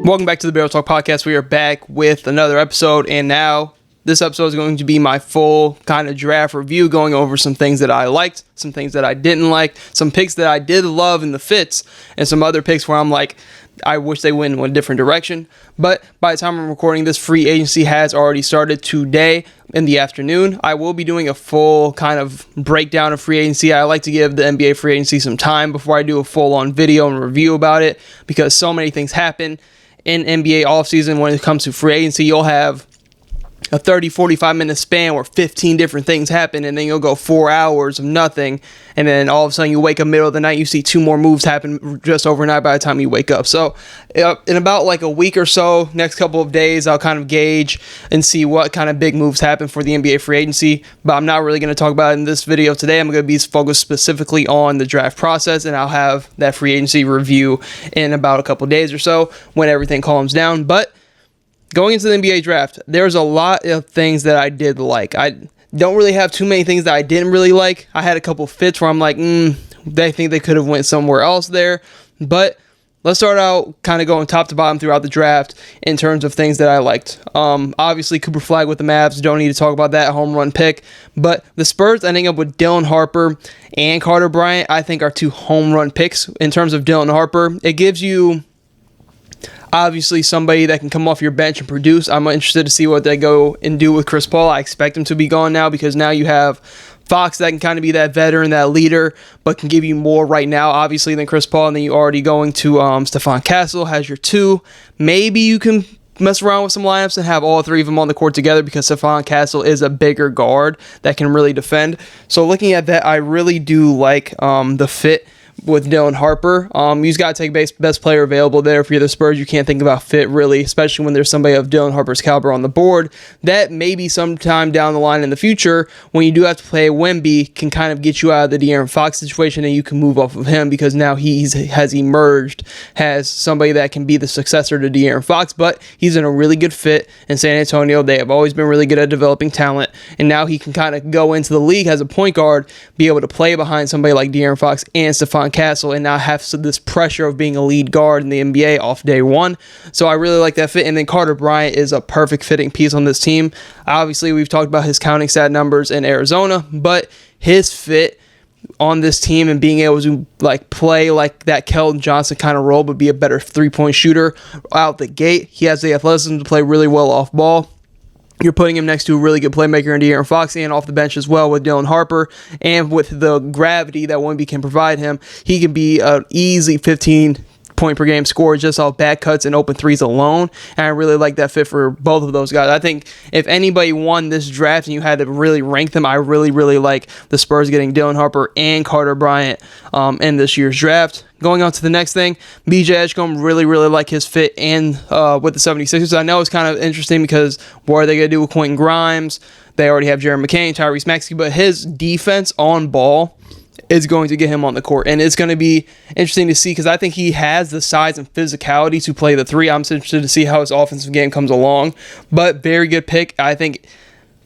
Welcome back to the Barrel Talk Podcast. We are back with another episode, and now this episode is going to be my full kind of draft review, going over some things that I liked, some things that I didn't like, some picks that I did love in the fits, and some other picks where I'm like, I wish they went in a different direction. But by the time I'm recording this, free agency has already started today in the afternoon. I will be doing a full kind of breakdown of free agency. I like to give the NBA free agency some time before I do a full-on video and review about it, because so many things happen in NBA offseason. When it comes to free agency, you'll have a 30-45 minute span where 15 different things happen, and then you'll go 4 hours of nothing, and then all of a sudden you wake up middle of the night, you see 2 more moves happen just overnight by the time you wake up. So in about like a week or so, next couple of days, I'll kind of gauge and see what kind of big moves happen for the NBA free agency, but I'm not really going to talk about it in this video today. I'm going to be focused specifically on the draft process, and I'll have that free agency review in about a couple of days or so when everything calms down. But going into the NBA draft, there's a lot of things that I did like. I don't really have too many things that I didn't really like. I had a couple fits where I'm like, they think they could have went somewhere else there. But let's start out kind of going top to bottom throughout the draft in terms of things that I liked. Obviously, Cooper Flagg with the Mavs. Don't need to talk about that home run pick. But the Spurs ending up with Dylan Harper and Carter Bryant, I think, are 2 home run picks. In terms of Dylan Harper, it gives you obviously somebody that can come off your bench and produce. I'm interested to see what they go and do with Chris Paul. I expect him to be gone now, because now you have Fox that can kind of be that veteran, that leader, but can give you more right now, obviously, than Chris Paul. And then you already going to Stephon Castle has your 2. Maybe you can mess around with some lineups and have all 3 of them on the court together, because Stephon Castle is a bigger guard that can really defend. So looking at that, I really do like the fit with Dylan Harper. You just got to take best player available there. If you're the Spurs, you can't think about fit really, especially when there's somebody of Dylan Harper's caliber on the board that maybe sometime down the line in the future, when you do have to play Wemby, can kind of get you out of the De'Aaron Fox situation, and you can move off of him, because now he has emerged as somebody that can be the successor to De'Aaron Fox. But he's in a really good fit in San Antonio. They have always been really good at developing talent, and now he can kind of go into the league as a point guard, be able to play behind somebody like De'Aaron Fox and Stephon Castle, and now have this pressure of being a lead guard in the NBA off day one. So I really like that fit. And then Carter Bryant is a perfect fitting piece on this team. Obviously, we've talked about his counting stat numbers in Arizona, but his fit on this team and being able to like play like that Keldon Johnson kind of role, but be a better 3-point shooter out the gate. He has the athleticism to play really well off ball. You're putting him next to a really good playmaker in De'Aaron Fox, and off the bench as well with Dylan Harper. And with the gravity that Wemby can provide him, he can be an easy 15-point per game scorer just off back cuts and open threes alone. And I really like that fit for both of those guys. I think if anybody won this draft and you had to really rank them, I really, really like the Spurs getting Dylan Harper and Carter Bryant in this year's draft. Going on to the next thing, BJ Edgecombe, really, really like his fit and with the 76ers. I know it's kind of interesting because what are they going to do with Quentin Grimes? They already have Jared McCain, Tyrese Maxey, but his defense on ball is going to get him on the court. And it's going to be interesting to see, because I think he has the size and physicality to play the 3. I'm interested to see how his offensive game comes along. But very good pick. I think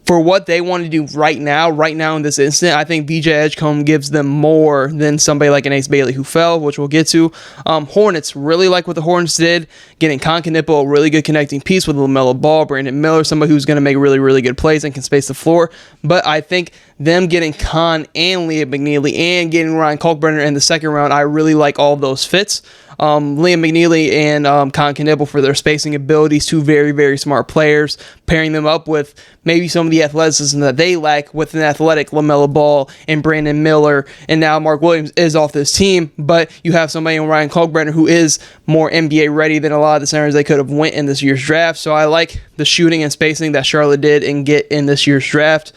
for what they want to do right now in this instant, I think BJ Edgecombe gives them more than somebody like an Ace Bailey who fell, which we'll get to. Hornets, really like what the Hornets did, getting Concacaf, a really good connecting piece with LaMelo Ball, Brandon Miller, somebody who's going to make really, really good plays and can space the floor. But I think them getting Con and Liam McNeely and getting Ryan Kalkbrenner in the second round, I really like all of those fits. Liam McNeely and Concacaf for their spacing abilities, 2 very, very smart players, pairing them up with maybe some of the athleticism that they lack with an athletic LaMelo Ball and Brandon Miller, and now Mark Williams is off this team, but you have somebody in Ryan Kalkbrenner who is more NBA ready than a lot of the centers they could have went in this year's draft. So I like the shooting and spacing that Charlotte did and get in this year's draft.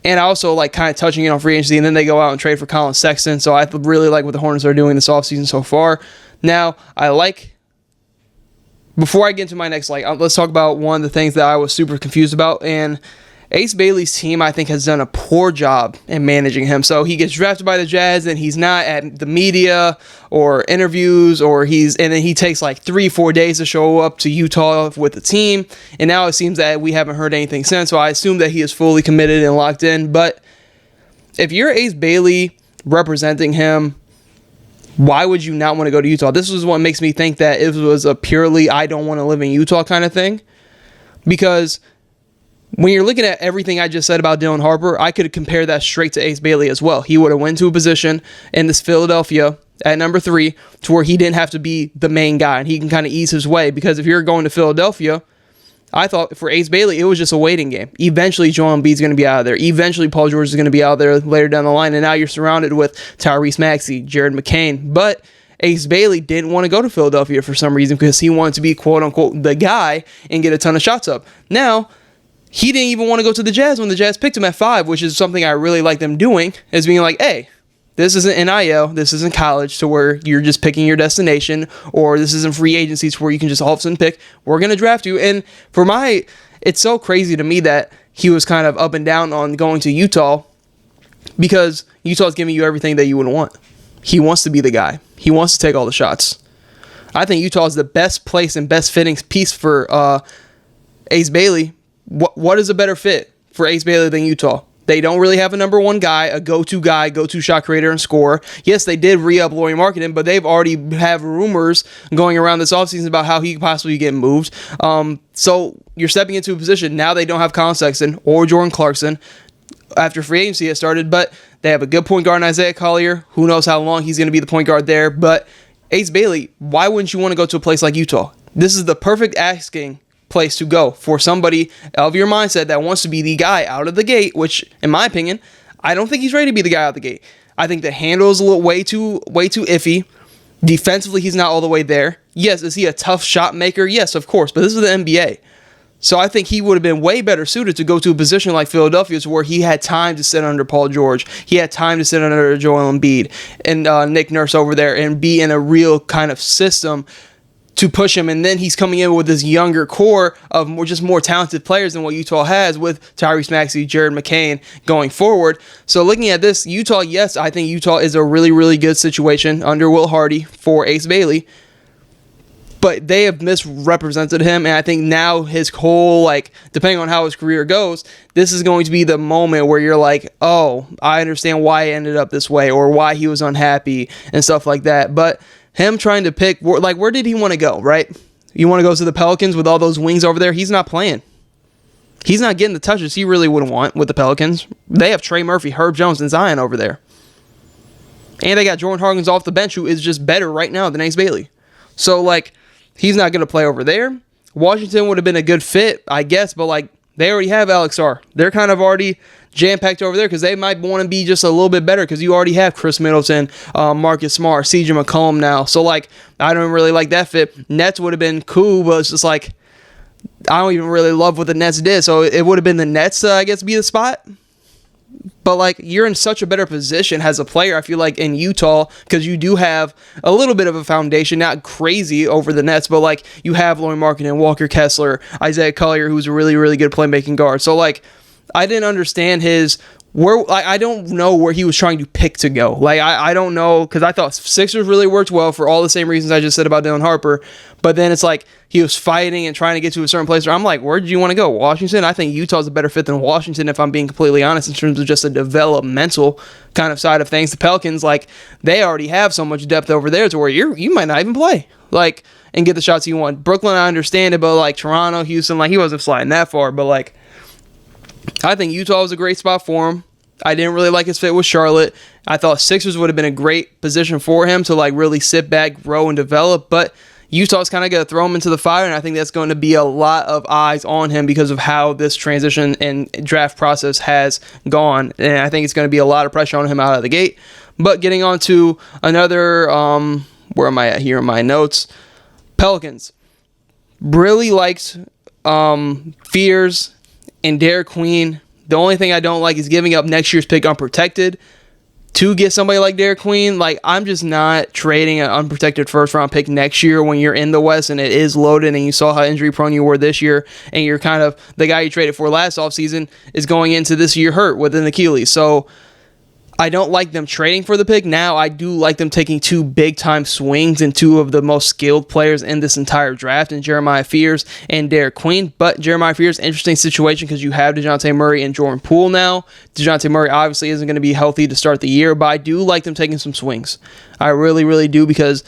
And I also like kind of touching it on free agency, and then they go out and trade for Colin Sexton. So I really like what the Hornets are doing this offseason so far. Now, before I get into my next let's talk about one of the things that I was super confused about. And Ace Bailey's team, I think, has done a poor job in managing him. So he gets drafted by the Jazz, and he's not at the media or interviews, and then he takes like 3-4 days to show up to Utah with the team. And now it seems that we haven't heard anything since. So I assume that he is fully committed and locked in. But if you're Ace Bailey representing him, Why would you not want to go to Utah? This is what makes me think that it was a purely I don't want to live in Utah kind of thing. Because when you're looking at everything I just said about Dylan Harper, I could compare that straight to Ace Bailey as well. He would have went to a position in this Philadelphia at number 3 to where he didn't have to be the main guy and he can kind of ease his way. Because if you're going to Philadelphia, I thought for Ace Bailey, it was just a waiting game. Eventually, Joel Embiid's going to be out of there. Eventually, Paul George is going to be out there later down the line. And now you're surrounded with Tyrese Maxey, Jared McCain. But Ace Bailey didn't want to go to Philadelphia for some reason because he wanted to be, quote-unquote, the guy and get a ton of shots up. Now, he didn't even want to go to the Jazz when the Jazz picked him at 5, which is something I really like them doing, is being like, hey, this isn't NIL, this isn't college to where you're just picking your destination, or this isn't free agencies where you can just all of a sudden pick, we're going to draft you. And it's so crazy to me that he was kind of up and down on going to Utah because Utah's giving you everything that you would want. He wants to be the guy. He wants to take all the shots. I think Utah is the best place and best fitting piece for Ace Bailey. What is a better fit for Ace Bailey than Utah? They don't really have a number one guy, a go-to shot creator and scorer. Yes, they did re-up Lauri Markkanen, but they've already have rumors going around this offseason about how he could possibly get moved. So you're stepping into a position. Now they don't have Colin Sexton or Jordan Clarkson after free agency has started, but they have a good point guard in Isaiah Collier. Who knows how long he's going to be the point guard there. But Ace Bailey, why wouldn't you want to go to a place like Utah? This is the perfect asking place to go for somebody of your mindset that wants to be the guy out of the gate, which in my opinion, I don't think he's ready to be the guy out of the gate. I think the handle is a little way too iffy. Defensively, he's not all the way there. Yes, is he a tough shot maker? Yes, of course, but this is the NBA. So I think he would have been way better suited to go to a position like Philadelphia's where he had time to sit under Paul George. He had time to sit under Joel Embiid and Nick Nurse over there and be in a real kind of system to push him. And then he's coming in with this younger core of more talented players than what Utah has with Tyrese Maxey, Jared McCain going forward. So looking at this, Utah, yes, I think Utah is a really, really good situation under Will Hardy for Ace Bailey. But they have misrepresented him, and I think now his whole, depending on how his career goes, this is going to be the moment where you're like, oh, I understand why he ended up this way or why he was unhappy and stuff like that. But him trying to pick, where did he want to go, right? You want to go to the Pelicans with all those wings over there? He's not playing. He's not getting the touches he really would want with the Pelicans. They have Trey Murphy, Herb Jones, and Zion over there. And they got Jordan Hawkins off the bench, who is just better right now than Ace Bailey. So, he's not going to play over there. Washington would have been a good fit, I guess, but, they already have Alex R. They're kind of already jam-packed over there because they might want to be just a little bit better because you already have Chris Middleton, Marcus Smart, CJ McCollum now. So, I don't really like that fit. Nets would have been cool, but it's just I don't even really love what the Nets did. So, it would have been the Nets, I guess, be the spot. But, you're in such a better position as a player, I feel like, in Utah, because you do have a little bit of a foundation, not crazy over the Nets, but, you have Lauri Markkanen, Walker Kessler, Isaiah Collier, who's a really, really good playmaking guard. So, I didn't understand I don't know where he was trying to pick to go. I don't know, because I thought Sixers really worked well for all the same reasons I just said about Dylan Harper, but then it's he was fighting and trying to get to a certain place where I'm where did you want to go? Washington? I think Utah's a better fit than Washington, if I'm being completely honest, in terms of just a developmental kind of side of things. The Pelicans, they already have so much depth over there to where you might not even play, and get the shots you want. Brooklyn, I understand it, but Toronto, Houston, he wasn't sliding that far, but I think Utah was a great spot for him. I didn't really like his fit with Charlotte. I thought Sixers would have been a great position for him to really sit back, grow, and develop. But Utah's kind of going to throw him into the fire, and I think that's going to be a lot of eyes on him because of how this transition and draft process has gone. And I think it's going to be a lot of pressure on him out of the gate. But getting on to another, where am I at here in my notes? Pelicans. Really liked Fears and Derek Queen. The only thing I don't like is giving up next year's pick unprotected to get somebody like Derek Queen. I'm just not trading an unprotected first-round pick next year when you're in the West and it is loaded and you saw how injury-prone you were this year and you're kind of the guy you traded for last offseason is going into this year hurt with an Achilles. So I don't like them trading for the pick. Now, I do like them taking two big-time swings and two of the most skilled players in this entire draft, in Jeremiah Fears and Derek Queen. But Jeremiah Fears, interesting situation because you have DeJounte Murray and Jordan Poole now. DeJounte Murray obviously isn't going to be healthy to start the year, but I do like them taking some swings. I really, really do, because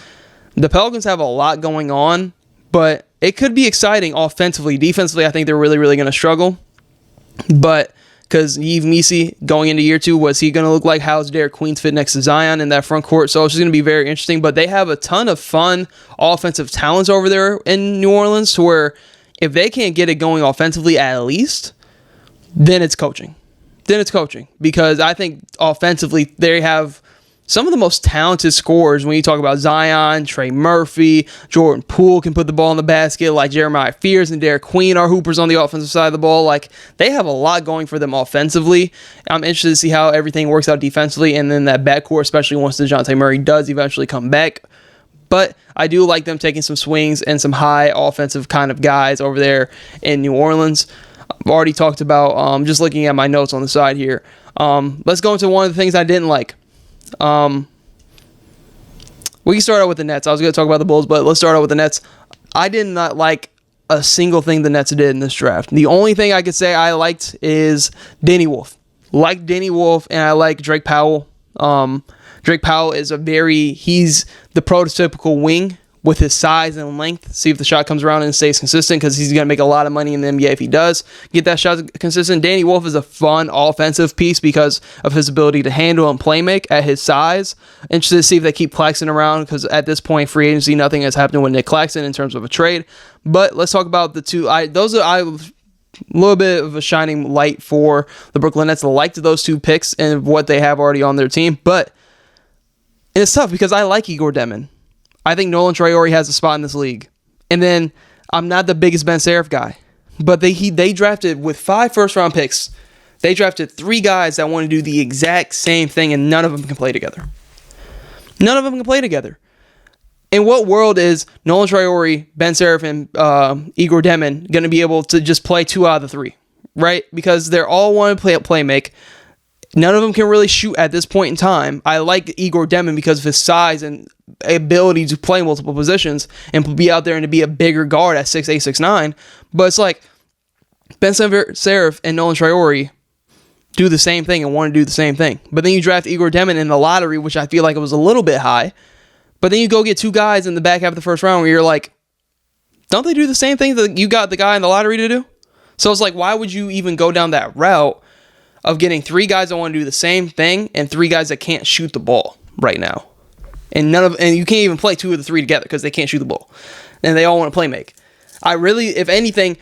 the Pelicans have a lot going on, but it could be exciting offensively. Defensively, I think they're really, really going to struggle. But because Yves Missi going into year 2, what's he going to look like? How's Derek Queen's fit next to Zion in that front court? So it's just going to be very interesting. But they have a ton of fun offensive talents over there in New Orleans, to where if they can't get it going offensively at least, then it's coaching. Because I think offensively they have some of the most talented scorers when you talk about Zion, Trey Murphy, Jordan Poole can put the ball in the basket, like Jeremiah Fears and Derek Queen are hoopers on the offensive side of the ball. Like, they have a lot going for them offensively. I'm interested to see how everything works out defensively, and then that backcourt, especially once DeJounte Murray does eventually come back. But I do like them taking some swings and some high offensive kind of guys over there in New Orleans. I've already talked about, just looking at my notes on the side here. Let's go into one of the things I didn't like. We can start out with the Nets. I was going to talk about the Bulls, but let's start out with the Nets. I did not like a single thing the Nets did in this draft. The only thing I could say I liked is Danny Wolf. Like Danny Wolf, and I like Drake Powell. Drake Powell is he's the prototypical wing with his size and length. See if the shot comes around and stays consistent, because he's going to make a lot of money in the NBA if he does get that shot consistent. Danny Wolf is a fun offensive piece because of his ability to handle and play make at his size. Interested to see if they keep Claxton around, because at this point, free agency, nothing has happened with Nick Claxton in terms of a trade. But let's talk about the two. Those are a little bit of a shining light for the Brooklyn Nets. I liked those two picks and what they have already on their team. But it's tough because I like Igor Demon. I think Nolan Traore has a spot in this league. And then I'm not the biggest Ben Serif guy, but they drafted with 5 first-round picks. They drafted 3 guys that want to do the exact same thing, and none of them can play together. In what world is Nolan Traore, Ben Serif, and Igor Demon going to be able to just play 2 out of the 3, right? Because they're all want to play make. None of them can really shoot at this point in time. I like Igor Demon because of his size and ability to play multiple positions and be out there and to be a bigger guard at 6'8", 6'9". But it's like Ben Serif and Nolan Traore do the same thing and want to do the same thing. But then you draft Igor Demon in the lottery, which I feel like it was a little bit high. But then you go get 2 guys in the back half of the first round where you're like, don't they do the same thing that you got the guy in the lottery to do? So it's like, why would you even go down that route of getting 3 guys that want to do the same thing and 3 guys that can't shoot the ball right now? And you can't even play 2 of the 3 together because they can't shoot the ball. And they all want to play make. If anything,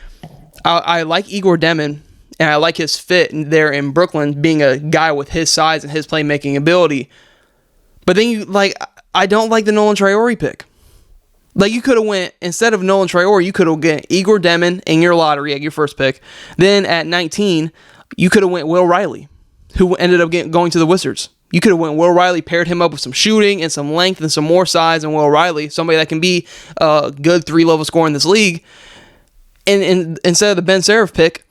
I like Igor Demon, and I like his fit there in Brooklyn, being a guy with his size and his playmaking ability. But then I don't like the Nolan Traore pick. Like, you could have went, instead of Nolan Traore, you could have got Igor Demon in your lottery at your first pick. Then at 19, you could have went Will Riley, who ended up going to the Wizards. You could have went Will Riley, paired him up with some shooting and some length and some more size than Will Riley, somebody that can be a good 3-level scorer in this league. And instead of the Ben Serif pick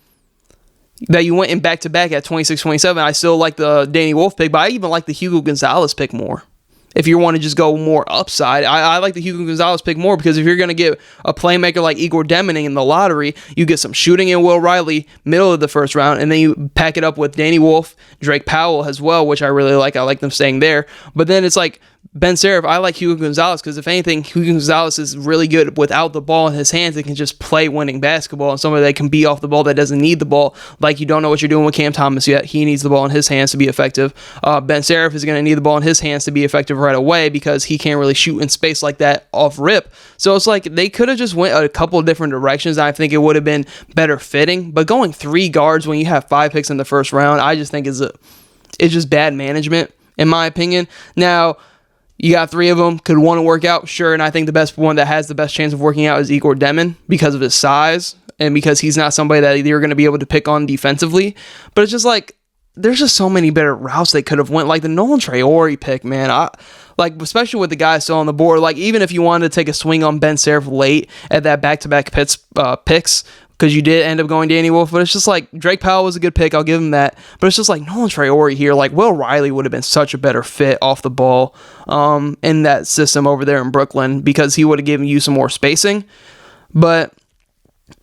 that you went in back-to-back at 26, 27, I still like the Danny Wolf pick, but I even like the Hugo Gonzalez pick more. If you want to just go more upside, I like the Hugo Gonzalez pick more, because if you're going to get a playmaker like Igor Demon in the lottery, you get some shooting in Will Riley, middle of the first round, and then you pack it up with Danny Wolf, Drake Powell as well, which I really like. I like them staying there. But then it's like Ben Serif, I like Hugo Gonzalez because if anything, Hugo Gonzalez is really good without the ball in his hands. He can just play winning basketball, and somebody that can be off the ball that doesn't need the ball. Like, you don't know what you're doing with Cam Thomas yet. He needs the ball in his hands to be effective. Ben Serif is going to need the ball in his hands to be effective right away because he can't really shoot in space like that off rip. So it's like they could have just went a couple of different directions. I think it would have been better fitting. But going 3 guards when you have 5 picks in the first round, I just think it's just bad management, in my opinion. Now, you got 3 of them. Could one work out? Sure. And I think the best one that has the best chance of working out is Igor Demon because of his size and because he's not somebody that you're going to be able to pick on defensively. But it's just like, there's just so many better routes they could have went. Like the Nolan Traore pick, man. Especially with the guys still on the board. Like, even if you wanted to take a swing on Ben Serif late at that back-to-back picks, because you did end up going Danny Wolf, but it's just like Drake Powell was a good pick. I'll give him that. But it's just like Nolan Traore here. Like Will Riley would have been such a better fit off the ball in that system over there in Brooklyn because he would have given you some more spacing. But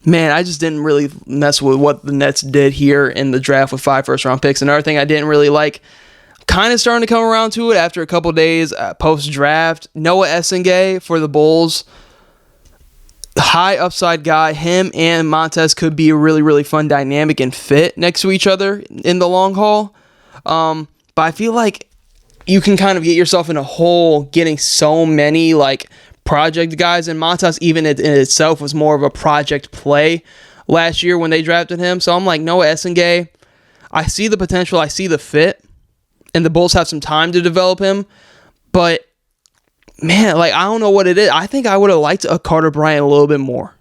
man, I just didn't really mess with what the Nets did here in the draft with 5 first-round picks. Another thing I didn't really like, kind of starting to come around to it after a couple days post-draft, Noah Essengay for the Bulls. High upside guy. Him and Montez could be a really, really fun dynamic and fit next to each other in the long haul. But I feel like you can kind of get yourself in a hole getting so many like project guys, and Montas even in itself was more of a project play last year when they drafted him. So I'm like, Noah Essengay, I see the potential, I see the fit, and the Bulls have some time to develop him, but man, like I don't know what it is. I think I would have liked a Carter Bryant a little bit more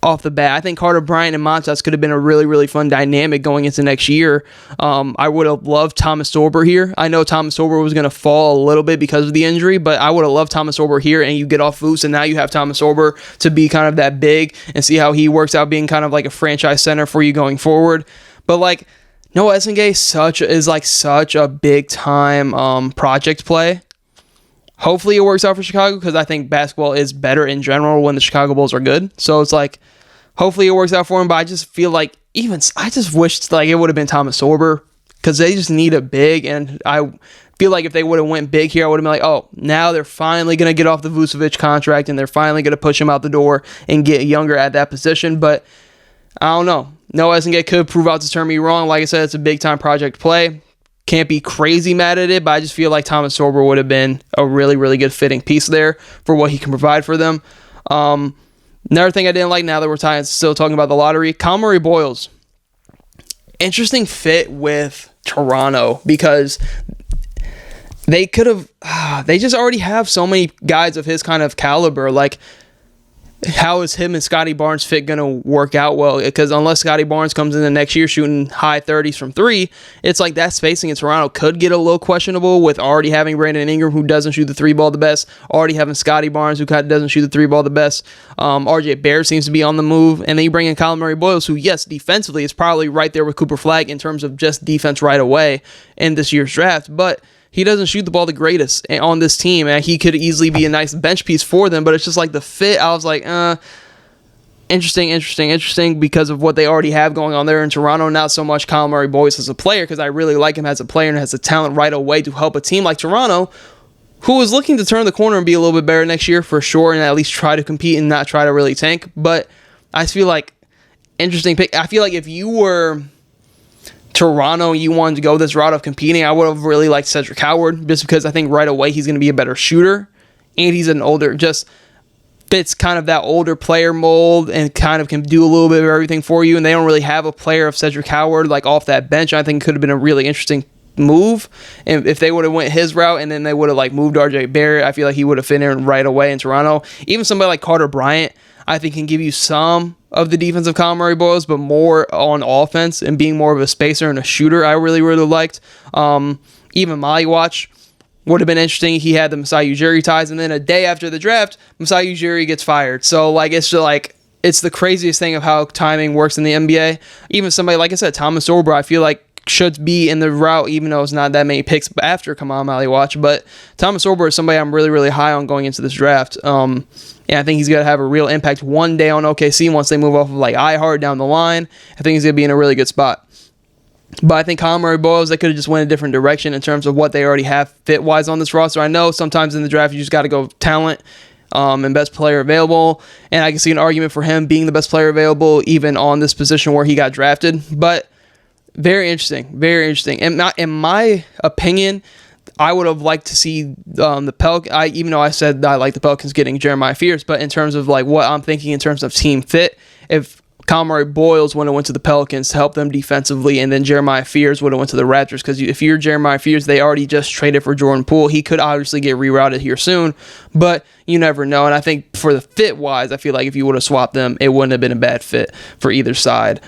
off the bat. I think Carter Bryant and Montas could have been a really, really fun dynamic going into next year. I would have loved Thomas Sorber here. I know Thomas Sorber was going to fall a little bit because of the injury, but I would have loved Thomas Sorber here, and you get off Vooch, and now you have Thomas Sorber to be kind of that big and see how he works out being kind of like a franchise center for you going forward. But like Noah Essengay is such a big time project play. Hopefully it works out for Chicago because I think basketball is better in general when the Chicago Bulls are good. So it's like, hopefully it works out for him. But I just feel like I just wished like it would have been Thomas Sorber because they just need a big. And I feel like if they would have went big here, I would have been like, oh, now they're finally going to get off the Vucevic contract and they're finally going to push him out the door and get younger at that position. But I don't know. Noah Essengay could prove out to turn me wrong. Like I said, it's a big time project play. Can't be crazy mad at it, but I just feel like Thomas Sorber would have been a really, really good fitting piece there for what he can provide for them. Another thing I didn't like, now that we're still talking about the lottery, Kyle Murray Boyles. Interesting fit with Toronto because they could have, they just already have so many guys of his kind of caliber. Like, how is him and Scotty Barnes fit going to work out well? Because unless Scotty Barnes comes in the next year shooting high 30s from 3, it's like that spacing in Toronto could get a little questionable with already having Brandon Ingram, who doesn't shoot the 3 ball the best, already having Scotty Barnes, who kind of doesn't shoot the 3 ball the best. RJ Barrett seems to be on the move. And then you bring in Kyle Murray Boyles, who, yes, defensively is probably right there with Cooper Flagg in terms of just defense right away in this year's draft. But he doesn't shoot the ball the greatest on this team, and he could easily be a nice bench piece for them, but it's just like the fit, I was like, interesting, because of what they already have going on there in Toronto. Not so much Kyle Murray Boyles as a player, because I really like him as a player and has the talent right away to help a team like Toronto, who is looking to turn the corner and be a little bit better next year for sure, and at least try to compete and not try to really tank. But I feel like interesting pick. I feel like if you were Toronto, you wanted to go this route of competing, I would have really liked Cedric Howard, just because I think right away he's going to be a better shooter, and he's an older, just fits kind of that older player mold and kind of can do a little bit of everything for you, and they don't really have a player of Cedric Howard like off that bench. I think it could have been a really interesting move, and if they would have went his route and then they would have like moved RJ Barrett, I feel like he would have fit in right away in Toronto. Even somebody like Carter Bryant, I think, can give you some of the defense of Kyle Murray Boyles, but more on offense and being more of a spacer and a shooter, I really, really liked. Even Molly Watch would have been interesting. He had the Masai Ujiri ties, and then a day after the draft, Masai Ujiri gets fired. So, like, it's just like, it's the craziest thing of how timing works in the NBA. Even somebody, like I said, Thomas Sorber, I feel like should be in the route, even though it's not that many picks after Kamal Mali Watch. But Thomas Sorber is somebody I'm really, really high on going into this draft. And I think he's going to have a real impact one day on OKC once they move off of like iHeart down the line. I think he's going to be in a really good spot. But I think Kyle Murray Boyles, they could have just went a different direction in terms of what they already have fit-wise on this roster. I know sometimes in the draft you just got to go talent and best player available. And I can see an argument for him being the best player available even on this position where he got drafted. But very interesting, very interesting. And in my opinion, I would have liked to see the Pelicans, even though I said I like the Pelicans getting Jeremiah Fears, but in terms of like what I'm thinking in terms of team fit, if Kyle Murray Boyles would have went to the Pelicans to help them defensively, and then Jeremiah Fears would have went to the Raptors, because if you're Jeremiah Fears, they already just traded for Jordan Poole. He could obviously get rerouted here soon, but you never know. And I think for the fit-wise, I feel like if you would have swapped them, it wouldn't have been a bad fit for either side.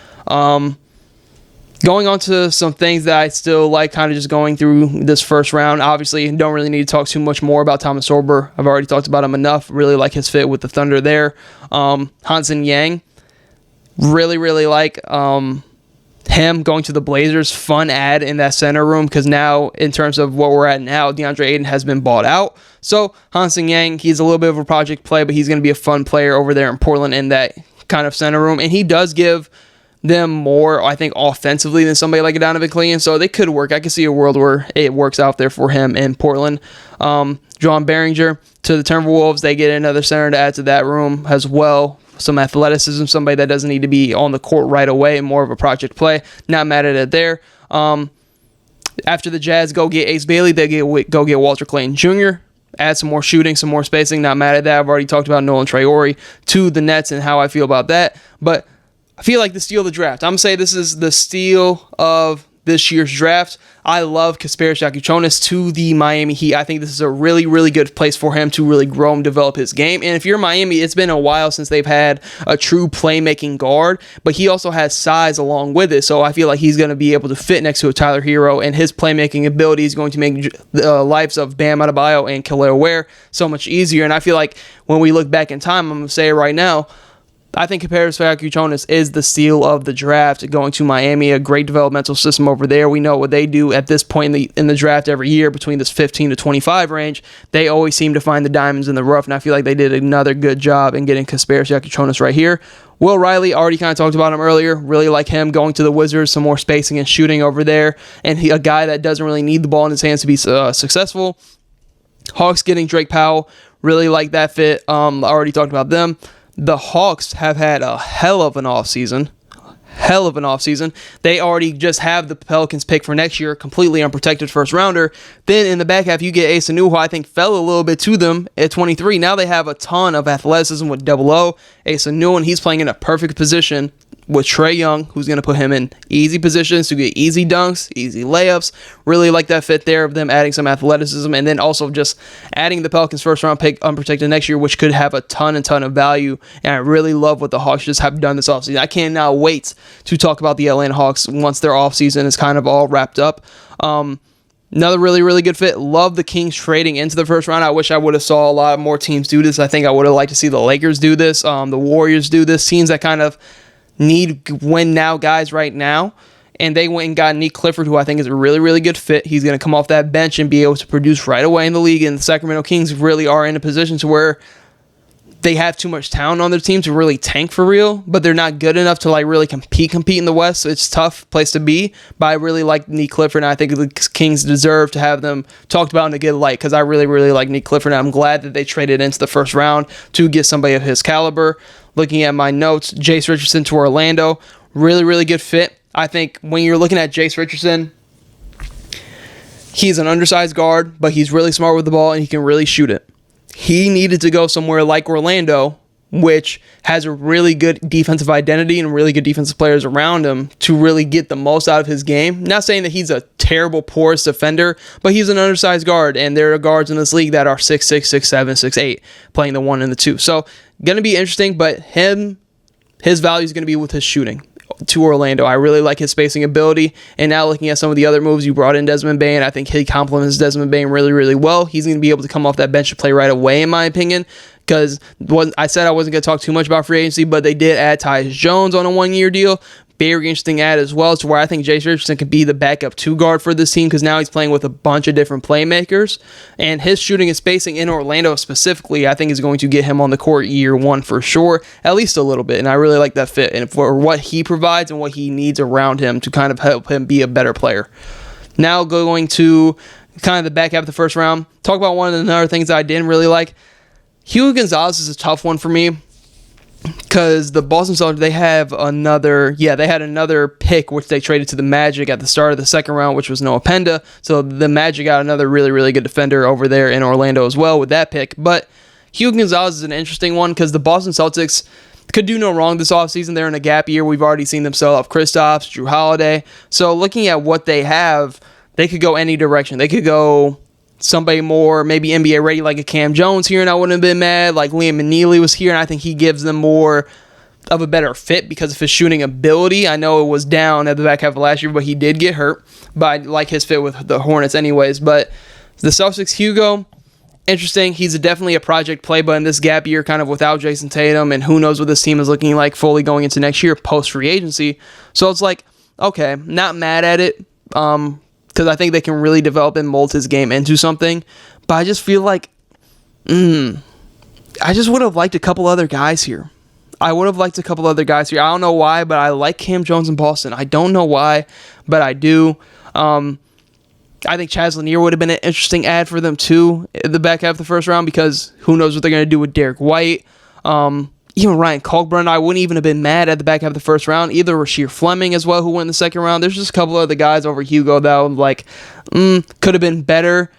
Going on to some things that I still like, kind of just going through this first round. Obviously, don't really need to talk too much more about Thomas Sorber. I've already talked about him enough. Really like his fit with the Thunder there. Hansen Yang. Really, really like him going to the Blazers. Fun add in that center room, because now, in terms of what we're at now, DeAndre Ayton has been bought out. So Hansen Yang, he's a little bit of a project play, but he's going to be a fun player over there in Portland in that kind of center room. And he does give them more, I think, offensively than somebody like a Donovan Clean. So they could work. I can see a world where it works out there for him in Portland. John Behringer to the Timberwolves. They get another center to add to that room as well. Some athleticism, somebody that doesn't need to be on the court right away, and more of a project play. Not mad at it there. After the Jazz go get Ace Bailey, they go get Walter Clayton Jr., add some more shooting, some more spacing. Not mad at that. I've already talked about Nolan Traore to the Nets and how I feel about that. But I feel like the steal of the draft. I'm going to say this is the steal of this year's draft. I love Kasparas Jakučonis to the Miami Heat. I think this is a really, really good place for him to really grow and develop his game. And if you're Miami, it's been a while since they've had a true playmaking guard, but he also has size along with it. So I feel like he's going to be able to fit next to a Tyler Hero, and his playmaking ability is going to make the lives of Bam Adebayo and Kelly Ware so much easier. And I feel like when we look back in time, I'm going to say it right now, I think Kasparas Jakučonis is the steal of the draft, going to Miami, a great developmental system over there. We know what they do at this point in the draft every year, between this 15 to 25 range. They always seem to find the diamonds in the rough, and I feel like they did another good job in getting Kasparas Jakučonis right here. Will Riley, already kind of talked about him earlier. Really like him going to the Wizards, some more spacing and shooting over there, and a guy that doesn't really need the ball in his hands to be successful. Hawks getting Drake Powell, really like that fit. I already talked about them. The Hawks have had a hell of an offseason. They already just have the Pelicans pick for next year, completely unprotected first rounder. Then in the back half, you get Asa Nu, who I think fell a little bit to them at 23. Now they have a ton of athleticism with Double O, Asa Nu, and he's playing in a perfect position with Trae Young, who's going to put him in easy positions to get easy dunks, easy layups. Really like that fit there of them adding some athleticism, and then also just adding the Pelicans first round pick unprotected next year, which could have a ton of value. And I really love what the Hawks just have done this offseason. I cannot wait to talk about the Atlanta Hawks once their offseason is kind of all wrapped up. Another really, really good fit. Love the Kings trading into the first round. I wish I would have saw a lot more teams do this. I think I would have liked to see the Lakers do this, the Warriors do this, teams that kind of need win now guys right now. And they went and got Nick Clifford, who I think is a really, really good fit. He's going to come off that bench and be able to produce right away in the league. And the Sacramento Kings really are in a position to where they have too much talent on their team to really tank for real, but they're not good enough to like really compete in the West. So it's a tough place to be. But I really like Nick Clifford, and I think the Kings deserve to have them talked about in a good light, because I really, really like Nick Clifford, and I'm glad that they traded into the first round to get somebody of his caliber. Looking at my notes, Jace Richardson to Orlando, really, really good fit. I think when you're looking at Jace Richardson, he's an undersized guard, but he's really smart with the ball and he can really shoot it. He needed to go somewhere like Orlando, which has a really good defensive identity and really good defensive players around him to really get the most out of his game. Not saying that he's a terrible, porous defender, but he's an undersized guard, and there are guards in this league that are 6'6", 6'7", 6'8", playing the 1 and the 2. So, going to be interesting, but his value is going to be with his shooting to Orlando. I really like his spacing ability, and now looking at some of the other moves, you brought in Desmond Bane. I think he complements Desmond Bane really, really well. He's going to be able to come off that bench to play right away, in my opinion, because I said I wasn't going to talk too much about free agency, but they did add Tyus Jones on a 1-year deal. Very interesting add as well, to where I think Jace Richardson could be the backup 2 guard for this team, because now he's playing with a bunch of different playmakers, and his shooting and spacing in Orlando specifically, I think is going to get him on the court year 1 for sure, at least a little bit, and I really like that fit, and for what he provides and what he needs around him to kind of help him be a better player. Now going to kind of the back half of the first round, talk about one of the other things that I didn't really like. Hugo Gonzalez is a tough one for me, because the Boston Celtics, they had another pick, which they traded to the Magic at the start of the second round, which was Noah Penda. So the Magic got another really, really good defender over there in Orlando as well with that pick. But Hugo Gonzalez is an interesting one, because the Boston Celtics could do no wrong this offseason. They're in a gap year. We've already seen them sell off Kristaps, Drew Holiday. So looking at what they have, they could go any direction. They could go somebody more maybe NBA ready, like a Cam Jones here, and I wouldn't have been mad. Like Liam McNeely was here, and I think he gives them more of a better fit because of his shooting ability. I know it was down at the back half of last year, but he did get hurt. But I like his fit with the Hornets anyways. But the Celtics, Hugo, interesting. He's definitely a project play, but in this gap year, kind of without Jason Tatum, and who knows what this team is looking like fully going into next year post free agency. So it's like, okay, not mad at it, because I think they can really develop and mold his game into something. But I just feel like, I just would have liked a couple other guys here. I don't know why, but I like Cam Jones in Boston. I don't know why, but I do. I think Chaz Lanier would have been an interesting add for them too in the back half of the first round, because who knows what they're going to do with Derek White. Even Ryan Kalkbrenner, I wouldn't even have been mad at the back half of the first round. Either Rasheer Fleming as well, who went in the second round. There's just a couple other guys over Hugo that I'm like, could have been better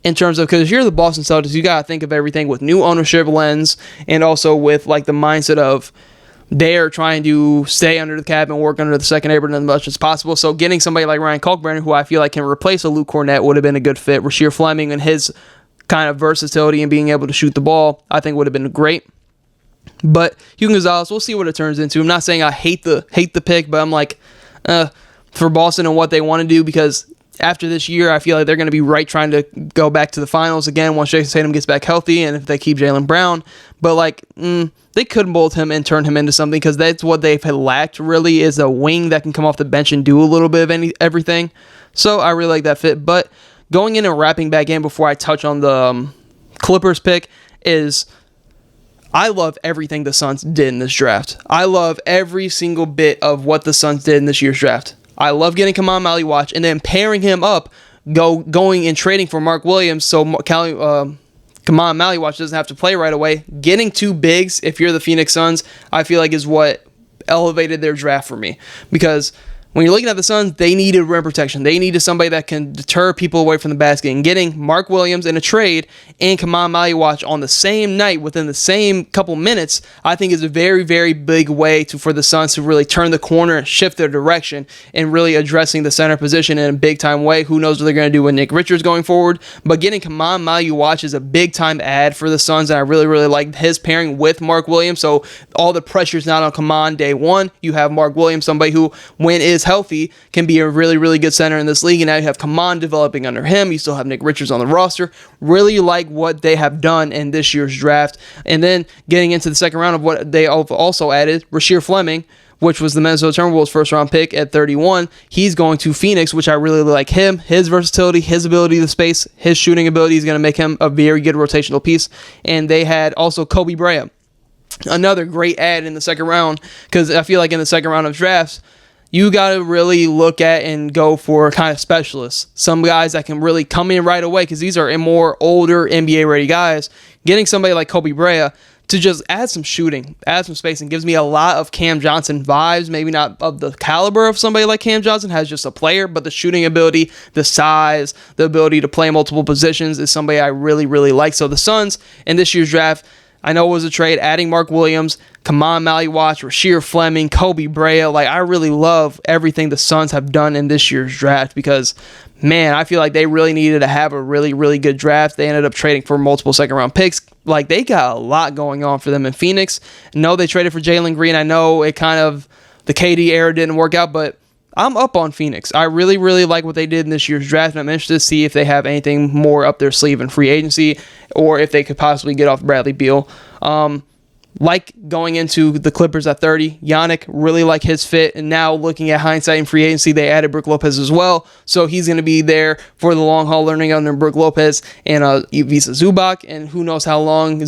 in terms of, because you're the Boston Celtics, you got to think of everything with new ownership lens, and also with like the mindset of they're trying to stay under the cap and work under the second apron as much as possible. So getting somebody like Ryan Kalkbrenner, who I feel like can replace a Luke Cornett, would have been a good fit. Rasheer Fleming and his kind of versatility and being able to shoot the ball, I think would have been great. But Hugo Gonzalez, we'll see what it turns into. I'm not saying I hate the pick, but I'm like, for Boston and what they want to do, because after this year, I feel like they're going to be trying to go back to the finals again once Jason Tatum gets back healthy, and if they keep Jaylen Brown. But like, they could mold him and turn him into something, because that's what they've lacked really, is a wing that can come off the bench and do a little bit of everything. So I really like that fit. But going in and wrapping back in before I touch on the Clippers pick is, I love everything the Suns did in this draft. I love every single bit of what the Suns did in this year's draft. I love getting Kamal Maliwatch and then pairing him up, going and trading for Mark Williams, so Kamal Maliwatch doesn't have to play right away. Getting two bigs, if you're the Phoenix Suns, I feel like is what elevated their draft for me. Because when you're looking at the Suns, they needed rim protection. They needed somebody that can deter people away from the basket. And getting Mark Williams in a trade and Kamal Maliwatch on the same night within the same couple minutes, I think is a very, very big way for the Suns to really turn the corner and shift their direction and really addressing the center position in a big-time way. Who knows what they're going to do with Nick Richards going forward. But getting Kamal Maliwatch is a big-time add for the Suns, and I really, really like his pairing with Mark Williams. So all the pressure's not on Kamal day one. You have Mark Williams, somebody who, when is healthy, can be a really, really good center in this league. And now you have Kaman developing under him. You still have Nick Richards on the roster. Really like what they have done in this year's draft. And then getting into the second round of what they also added, Rasheer Fleming, which was the Minnesota Timberwolves first round pick at 31. He's going to Phoenix, which I really like him. His versatility, his ability to space, his shooting ability is going to make him a very good rotational piece. And they had also Kobe Bryant, another great add in the second round, because I feel like in the second round of drafts, you got to really look at and go for kind of specialists. Some guys that can really come in right away, because these are more older NBA-ready guys. Getting somebody like Kobe Bryant to just add some shooting, add some spacing, gives me a lot of Cam Johnson vibes. Maybe not of the caliber of somebody like Cam Johnson, has just a player, but the shooting ability, the size, the ability to play multiple positions is somebody I really, really like. So the Suns in this year's draft, I know it was a trade, adding Mark Williams, Kamal Maliwatch, Rasheer Fleming, Kobe Bryant. Like, I really love everything the Suns have done in this year's draft, because, man, I feel like they really needed to have a really, really good draft. They ended up trading for multiple second-round picks. Like, they got a lot going on for them in Phoenix. No, they traded for Jalen Green. I know it kind of, the KD era didn't work out, but I'm up on Phoenix. I really, really like what they did in this year's draft, and I'm interested to see if they have anything more up their sleeve in free agency, or if they could possibly get off Bradley Beal. Like going into the Clippers at 30, Giannis, really like his fit, and now looking at hindsight in free agency, they added Brook Lopez as well, so he's going to be there for the long haul, learning under Brook Lopez and Ivica Zubac, and who knows how long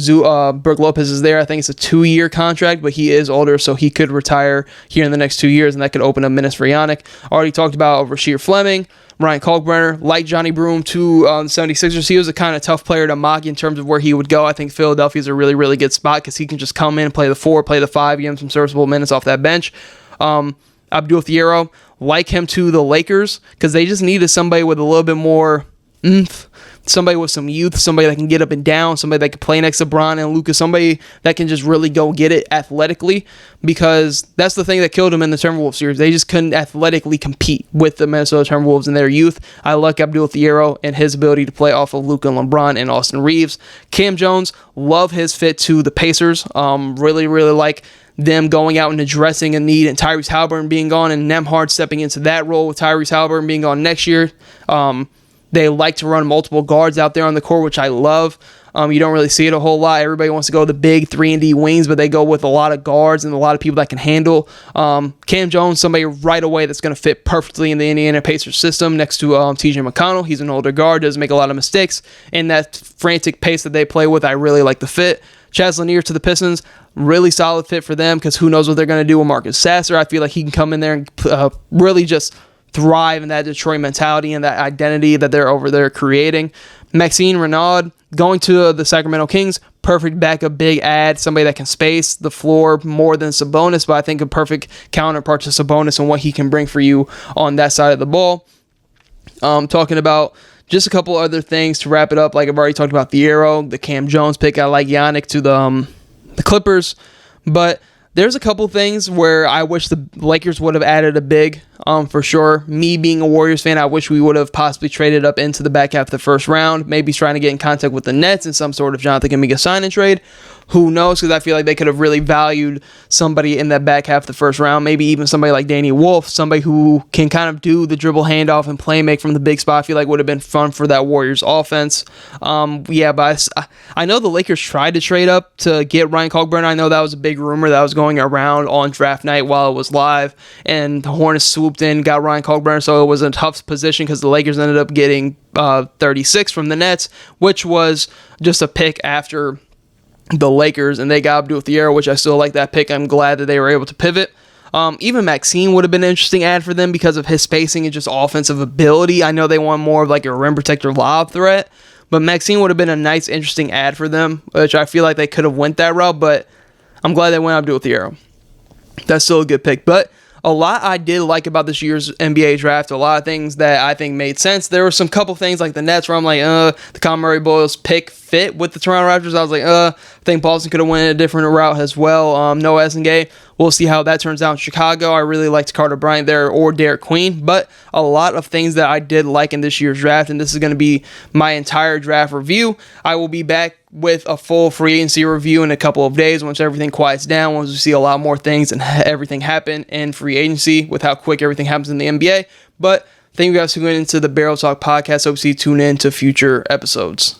Brook Lopez is there. I think it's a 2-year contract, but he is older, so he could retire here in the next 2 years, and that could open up minutes for Giannis. Already talked about Rasheer Fleming, Ryan Kalkbrenner, like Johnny Broom to the 76ers. He was a kind of tough player to mock in terms of where he would go. I think Philadelphia is a really, really good spot, because he can just come in, play the 4, play the 5, give him some serviceable minutes off that bench. Abdul Fierro, like him to the Lakers, because they just needed somebody with a little bit more oomph, somebody with some youth, somebody that can get up and down, somebody that can play next to Bron and Luka, somebody that can just really go get it athletically, because that's the thing that killed them in the Timberwolves series. They just couldn't athletically compete with the Minnesota Timberwolves in their youth. I like Abdul Fierro and his ability to play off of Luka and LeBron and Austin Reeves. Cam Jones, love his fit to the Pacers. Really, really like them going out and addressing a need, and Tyrese Halliburton being gone, and Nembhard stepping into that role with Tyrese Halliburton being gone next year. They like to run multiple guards out there on the court, which I love. You don't really see it a whole lot. Everybody wants to go the big 3-and-D wings, but they go with a lot of guards and a lot of people that can handle. Cam Jones, somebody right away that's going to fit perfectly in the Indiana Pacers system next to TJ McConnell. He's an older guard, doesn't make a lot of mistakes. And that frantic pace that they play with, I really like the fit. Chaz Lanier to the Pistons, really solid fit for them because who knows what they're going to do with Marcus Sasser. I feel like he can come in there and really just thrive in that Detroit mentality and that identity that they're over there creating. Maxime Renaud going to the Sacramento Kings, perfect backup big ad, somebody that can space the floor more than Sabonis, but I think a perfect counterpart to Sabonis and what he can bring for you on that side of the ball. Talking about just a couple other things to wrap it up. Like I've already talked about Thiero, the Cam Jones pick. I like Giannis to the Clippers. But there's a couple things where I wish the Lakers would have added a big, for sure. Me being a Warriors fan, I wish we would have possibly traded up into the back half of the first round. Maybe trying to get in contact with the Nets in some sort of Jonathan Kuminga sign and trade. Who knows? Because I feel like they could have really valued somebody in that back half of the first round. Maybe even somebody like Danny Wolf, somebody who can kind of do the dribble handoff and play make from the big spot. I feel like would have been fun for that Warriors offense. But I know the Lakers tried to trade up to get Ryan Cockburn. I know that was a big rumor that was going around on draft night while it was live, and the Hornets swooped in, got Ryan Cockburn, so it was a tough position because the Lakers ended up getting 36 from the Nets, which was just a pick after the Lakers, and they got Abdul Thiero, which I still like that pick. I'm glad that they were able to pivot. Even Maxime would have been an interesting ad for them because of his spacing and just offensive ability. I know they want more of like a rim protector lob threat, but Maxime would have been a nice, interesting ad for them, which I feel like they could have went that route, but I'm glad they went Abdul Thiero. That's still a good pick. But a lot I did like about this year's NBA draft, a lot of things that I think made sense. There were some couple things like the Nets where I'm like, the Conor Murray Bulls pick fit with the Toronto Raptors. I was like, I think Boston could have went a different route as well. Noah Essengay, we'll see how that turns out in Chicago. I really liked Carter Bryant there or Derek Queen, but a lot of things that I did like in this year's draft, and this is going to be my entire draft review. I will be back with a full free agency review in a couple of days once everything quiets down, once we see a lot more things and everything happen in free agency with how quick everything happens in the NBA. But thank you guys for going into the Barrel Talk podcast. Hope you tune in to future episodes.